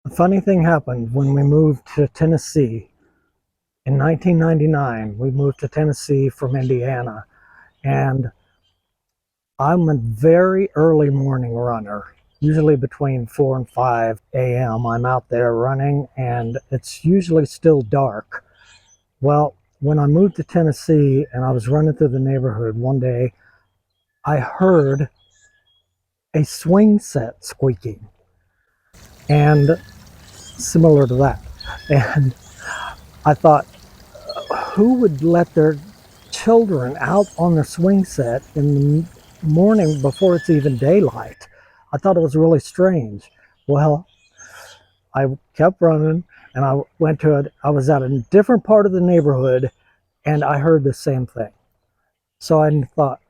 A funny thing happened when we moved to Tennessee. In 1999, we moved to Tennessee from Indiana, and I'm a very early morning runner. Usually between 4 and 5 a.m. I'm out there running, and it's usually still dark. Well, when I moved to Tennessee and I was running through the neighborhood one day, I heard a swing set squeaking, and similar to that. And I thought, who would let their children out on the swing set in the morning before it's even daylight? I thought it was really strange. Well, I kept running and I went to it. I was at a different part of the neighborhood and I heard the same thing. So I thought,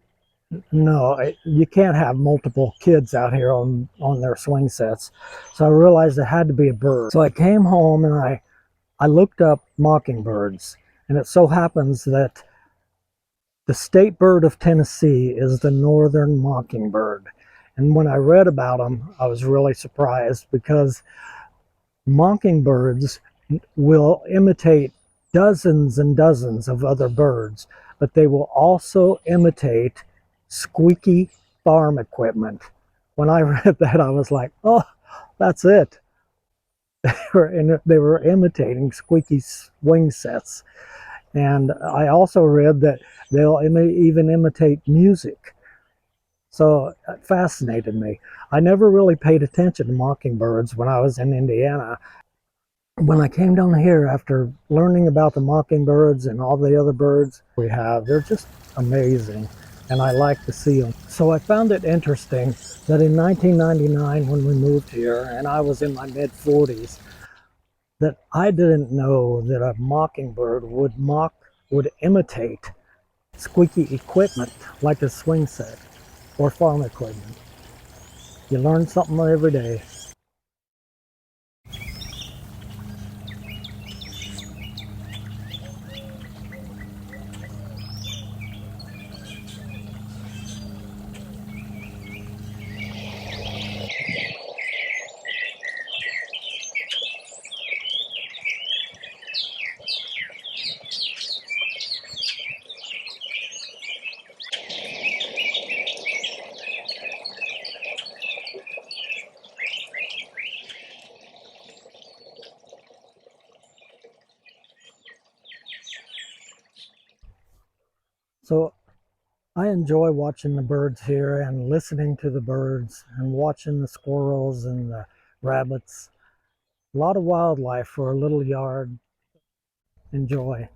no, you can't have multiple kids out here on their swing sets. So I realized it had to be a bird. So I came home and I looked up mockingbirds, and it so happens that the state bird of Tennessee is the Northern Mockingbird. And when I read about them, I was really surprised because mockingbirds will imitate dozens and dozens of other birds, but they will also imitate squeaky farm equipment. When I read that, I was like, oh, that's it. They were imitating squeaky swing sets. And I also read that they'll even imitate music. So it fascinated me. I never really paid attention to mockingbirds when I was in Indiana. When I came down here after learning about the mockingbirds and all the other birds we have, they're just amazing, and I like to see them. So I found it interesting that in 1999, when we moved here, and I was in my mid-40s, that I didn't know that a mockingbird would imitate squeaky equipment like a swing set or farm equipment. You learn something every day. So I enjoy watching the birds here and listening to the birds and watching the squirrels and the rabbits. A lot of wildlife for a little yard. Enjoy.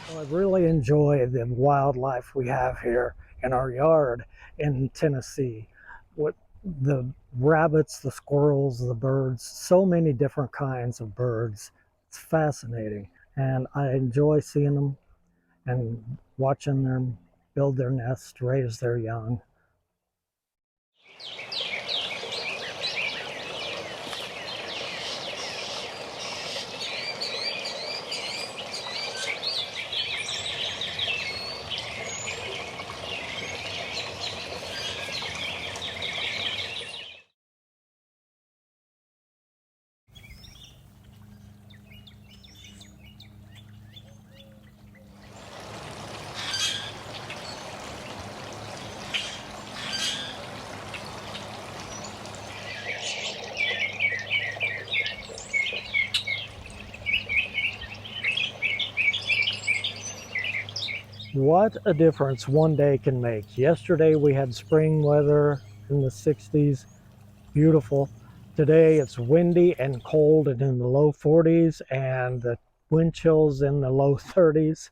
Well, I really enjoy the wildlife we have here in our yard in Tennessee. What the rabbits, the squirrels, the birds, so many different kinds of birds. It's fascinating. And I enjoy seeing them and watching them build their nests, raise their young. What a difference one day can make. Yesterday we had spring weather in the 60s, beautiful. Today it's windy and cold and in the low 40s, and the wind chills in the low 30s.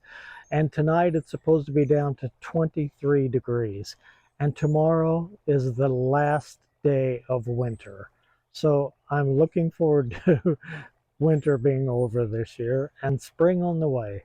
And tonight it's supposed to be down to 23 degrees. And tomorrow is the last day of winter. So I'm looking forward to winter being over this year and spring on the way.